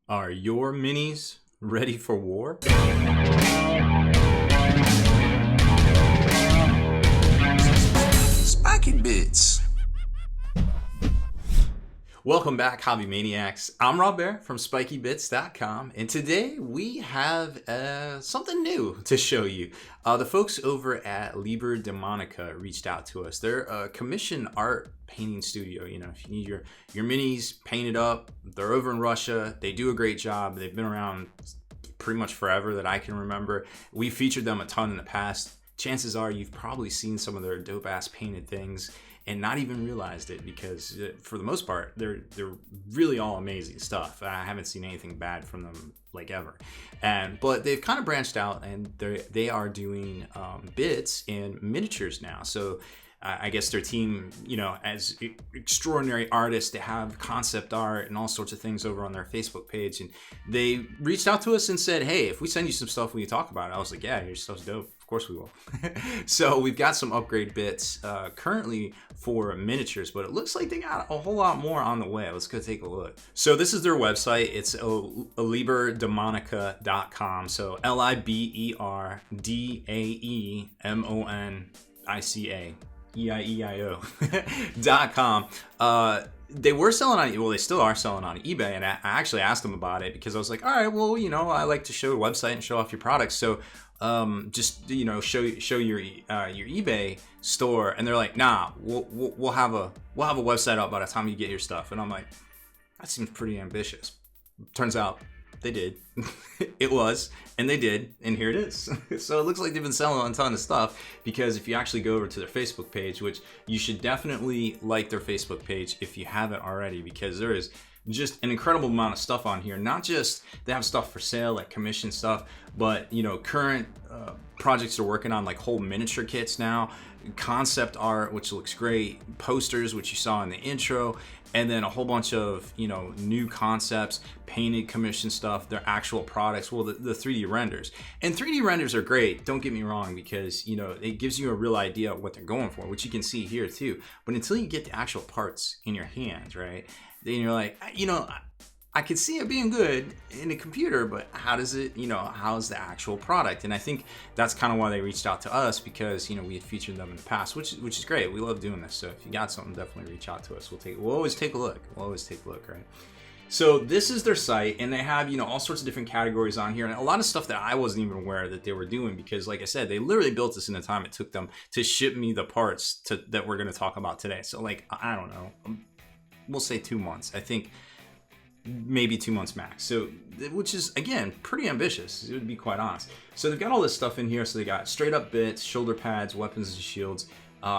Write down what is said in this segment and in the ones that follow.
Are your minis ready for war? Spiky Bits. Welcome back, Hobby Maniacs. I'm Rob Bear from SpikyBits.com, and today we have something new to show you. The folks over at Liber Daemonica reached out to us. They're a commission art painting studio. You know, if you need your minis painted up, they're over in Russia. They do a great job. They've been around pretty much forever that I can remember. We featured them a ton in the past. Chances are you've probably seen some of their dope-ass painted things and not even realized it, because for the most part they're really all amazing stuff. I haven't seen anything bad from them like ever. But they've kind of branched out, and they are doing bits and miniatures now. So I guess their team, you know, as extraordinary artists, they have concept art and all sorts of things over on their Facebook page. And they reached out to us and said, hey, if we send you some stuff, will you talk about it? I was like, yeah, your stuff's dope. Of course we will. So we've got some upgrade bits currently for miniatures, but it looks like they got a whole lot more on the way. Let's go take a look. So this is their website. It's liberdaemonica.com. So LIBERDAEMONICA.com. They were selling on, well, they still are selling on eBay, and I actually asked them about it because I was like, all right, well, you know, I like to show a website and show off your products, so just, you know, show your eBay store. And they're like, nah, we'll have a website up by the time you get your stuff. And I'm like, that seems pretty ambitious. Turns out they did. It was, and they did, and here it is. So it looks like they've been selling a ton of stuff, because if you actually go over to their Facebook page, which you should definitely like their Facebook page if you haven't already, because there is just an incredible amount of stuff on here. Not just they have stuff for sale, like commission stuff, but, you know, current projects they're working on, like whole miniature kits now, concept art, which looks great, posters, which you saw in the intro, and then a whole bunch of, you know, new concepts, painted commission stuff, their actual products, well, the 3D renders. And 3D renders are great, don't get me wrong, because, you know, it gives you a real idea of what they're going for, which you can see here too. But until you get the actual parts in your hands, right, then you're like, you know, I could see it being good in a computer, but how does it, you know, how's the actual product? And I think that's kind of why they reached out to us, because, you know, we had featured them in the past, which is great. We love doing this. So if you got something, definitely reach out to us. We'll always take a look. Right? So this is their site, and they have, you know, all sorts of different categories on here, and a lot of stuff that I wasn't even aware that they were doing, because like I said, they literally built this in the time it took them to ship me the parts that we're going to talk about today. So like, I don't know, we'll say 2 months. I think maybe 2 months max. So, which is, again, pretty ambitious, to be quite honest. So they've got all this stuff in here. So they got straight up bits, shoulder pads, weapons and shields,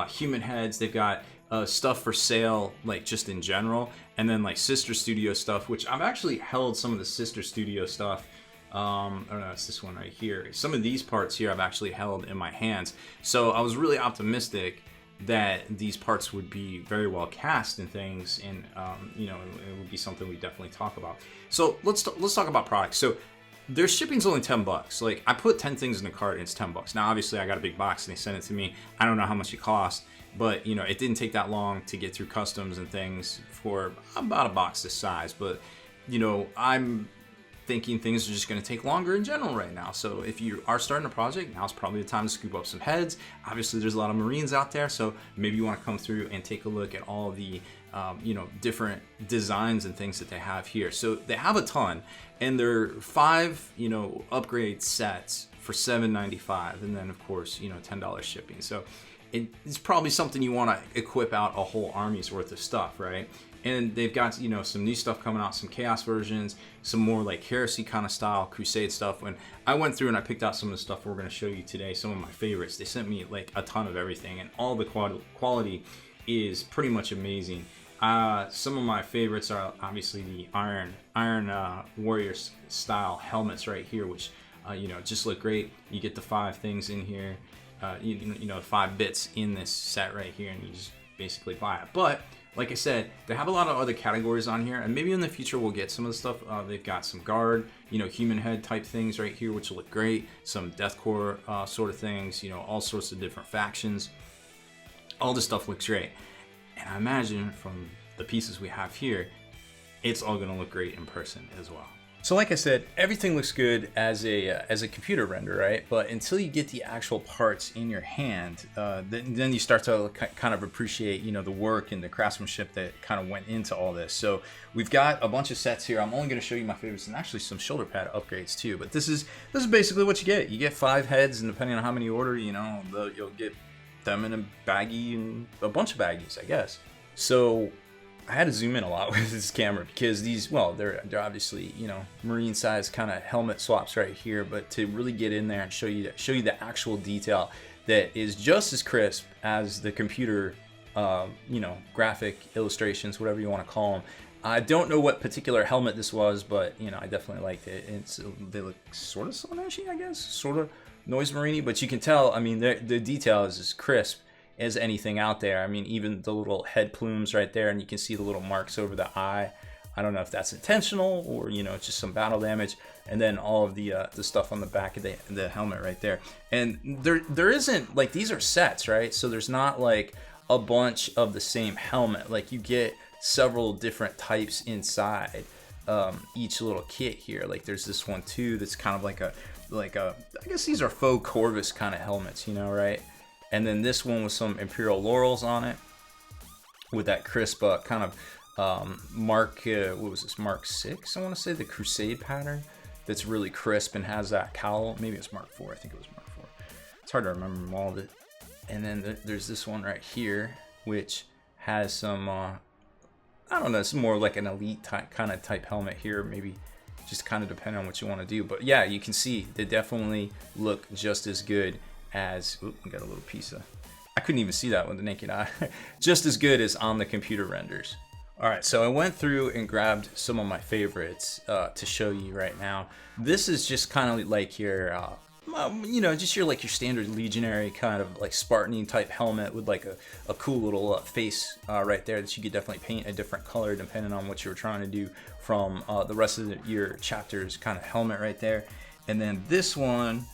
human heads. They've got stuff for sale, like just in general, and then like Sister Studio stuff, which I've actually held some of the Sister Studio stuff. I don't know, it's this one right here. Some of these parts here I've actually held in my hands. So I was really optimistic that these parts would be very well cast and things, and you know, it would be something we definitely talk about. So let's talk about products. So their shipping's only $10. Like, I put 10 things in the cart and it's $10. Now obviously I got a big box and they sent it to me. I don't know how much it cost, but you know, it didn't take that long to get through customs and things for about a box this size. But you know, I'm thinking things are just going to take longer in general right now. So if you are starting a project, now's probably the time to scoop up some heads. Obviously there's a lot of Marines out there, so maybe you want to come through and take a look at all the you know, different designs and things that they have here. So they have a ton, and they're 5, you know, upgrade sets for $7.95, and then of course, you know, $10 shipping. So it's probably something you want to equip out a whole army's worth of stuff, right? And they've got, you know, some new stuff coming out, some Chaos versions, some more like Heresy kind of style, Crusade stuff. When I went through and I picked out some of the stuff we're going to show you today, some of my favorites, they sent me like a ton of everything, and all the quality is pretty much amazing. Some of my favorites are obviously the Iron Warriors style helmets right here, which, you know, just look great. You get the 5 things in here, you know, 5 bits in this set right here, and you just basically buy it. But like I said, they have a lot of other categories on here, and maybe in the future we'll get some of the stuff. They've got some guard, you know, human head type things right here, which look great. Some deathcore sort of things, you know, all sorts of different factions. All this stuff looks great. And I imagine from the pieces we have here, it's all going to look great in person as well. So like I said, everything looks good as a computer render, right? But until you get the actual parts in your hand, then you start to kind of appreciate, you know, the work and the craftsmanship that kind of went into all this. So we've got a bunch of sets here. I'm only going to show you my favorites and actually some shoulder pad upgrades too. But this is basically what you get. You get 5 heads, and depending on how many you order, you know, you'll get them in a baggie and a bunch of baggies, I guess. So I had to zoom in a lot with this camera because these, well, they're obviously, you know, marine size kind of helmet swaps right here, but to really get in there and show you the actual detail that is just as crisp as the computer, you know, graphic illustrations, whatever you want to call them. I don't know what particular helmet this was, but you know, I definitely liked it. They look sort of Sonashi, I guess, sort of noise marine, but you can tell, I mean, the detail is as crisp as anything out there. I mean, even the little head plumes right there, and you can see the little marks over the eye. I don't know if that's intentional or, you know, it's just some battle damage. And then all of the stuff on the back of the helmet right there. And there isn't, like, these are sets, right? So there's not like a bunch of the same helmet. Like, you get several different types inside each little kit here. Like, there's this one too that's kind of like a I guess these are faux Corvus kind of helmets, you know, right? And then this one with some Imperial Laurels on it, with that crisp kind of Mark, what was this, Mark 6, I want to say, the Crusade pattern that's really crisp and has that cowl. Maybe it's Mark 4, I think it was Mark 4. It's hard to remember them all. And then there's this one right here, which has some, I don't know, it's more like an elite type helmet here, maybe just kind of depending on what you want to do. But yeah, you can see they definitely look just as good as, oop, I got a little piece of, I couldn't even see that with the naked eye, just as good as on the computer renders. All right, so I went through and grabbed some of my favorites to show you right now. This is just kind of like your, you know, just your standard legionary kind of like Spartan type helmet with like a cool little face right there that you could definitely paint a different color depending on what you were trying to do from the rest of your chapter's kind of helmet right there. And then this one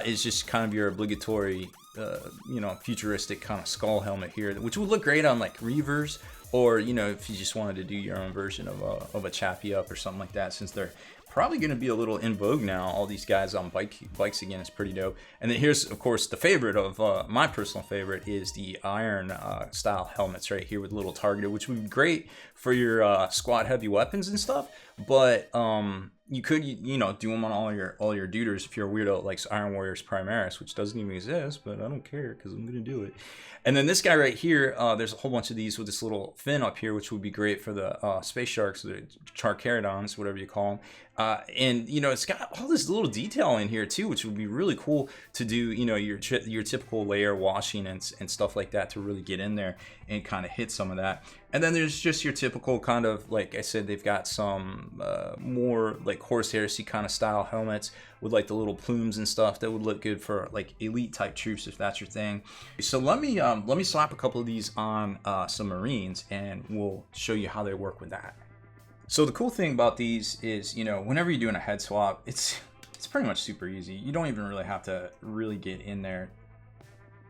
is just kind of your obligatory, you know, futuristic kind of skull helmet here, which would look great on like Reavers, or, you know, if you just wanted to do your own version of a Chappie Up or something like that, since they're probably going to be a little in vogue now. All these guys on bikes again is pretty dope. And then here's, of course, the favorite of my personal favorite is the iron style helmets right here with little targeted, which would be great for your squad heavy weapons and stuff. But you could, you know, do them on all your duders if you're a weirdo like Iron Warriors Primaris, which doesn't even exist, but I don't care because I'm gonna do it. And then this guy right here, there's a whole bunch of these with this little fin up here, which would be great for the space sharks, the Charcharodons, whatever you call them. And you know, it's got all this little detail in here too, which would be really cool to do, you know, your typical layer washing and stuff like that to really get in there and kind of hit some of that. And then there's just your typical kind of, like I said, they've got some more like Horus Heresy kind of style helmets with like the little plumes and stuff that would look good for like elite type troops if that's your thing. So let me slap a couple of these on some Marines and we'll show you how they work with that. So the cool thing about these is, you know, whenever you're doing a head swap, it's pretty much super easy. You don't even really have to really get in there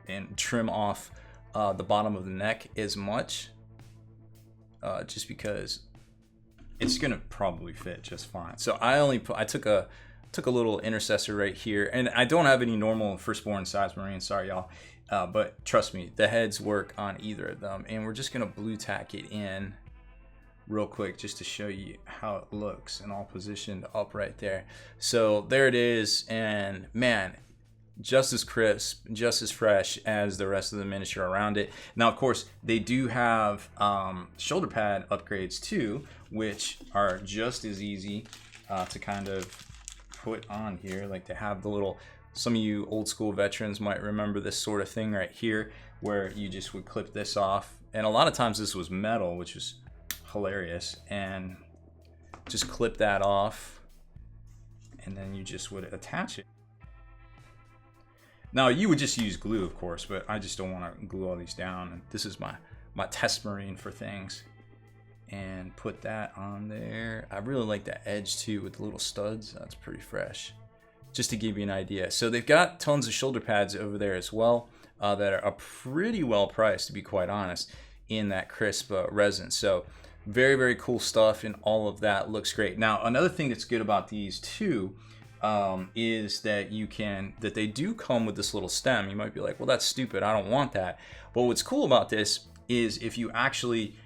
and trim off the bottom of the neck as much. Just because it's gonna probably fit just fine. So I took a little intercessor right here, and I don't have any normal firstborn size Marines, sorry y'all, but trust me, the heads work on either of them. And we're just gonna blue tack it in real quick just to show you how it looks and all positioned up right there. So there it is, and man, just as crisp, just as fresh as the rest of the miniature around it. Now, of course, they do have shoulder pad upgrades too, which are just as easy to kind of put on here. Like, they have the little, some of you old school veterans might remember this sort of thing right here, where you just would clip this off. And a lot of times this was metal, which was hilarious, and just clip that off, and then you just would attach it. Now, you would just use glue, of course, but I just don't want to glue all these down. And this is my test Marine for things. And put that on there. I really like that edge too with the little studs. That's pretty fresh. Just to give you an idea. So they've got tons of shoulder pads over there as well that are pretty well priced, to be quite honest, in that crisp resin. So very, very cool stuff, and all of that looks great. Now, another thing that's good about these too is that they do come with this little stem. You might be like, well, that's stupid, I don't want that. But what's cool about this is if you actually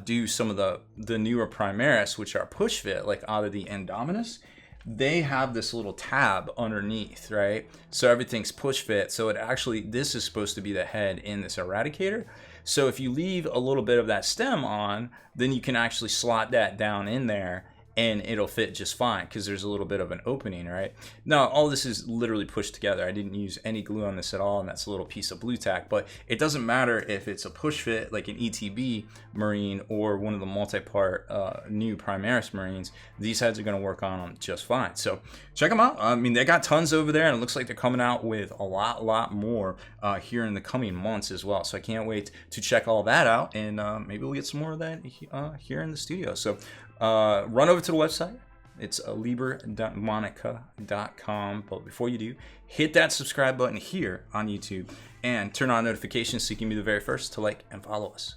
do some of the newer Primaris, which are push fit, like out of the Indominus, they have this little tab underneath, right? So everything's push fit. So this is supposed to be the head in this Eradicator. So if you leave a little bit of that stem on, then you can actually slot that down in there and it'll fit just fine because there's a little bit of an opening, right? Now, all this is literally pushed together. I didn't use any glue on this at all, and that's a little piece of blue tack, but it doesn't matter if it's a push fit like an ETB Marine or one of the multi-part new Primaris Marines. These heads are going to work on them just fine. So check them out. I mean, they got tons over there, and it looks like they're coming out with a lot more here in the coming months as well. So I can't wait to check all that out, and maybe we'll get some more of that here in the studio. So run over to the website. It's LiberDaemonica.com. But before you do, hit that subscribe button here on YouTube and turn on notifications so you can be the very first to like and follow us.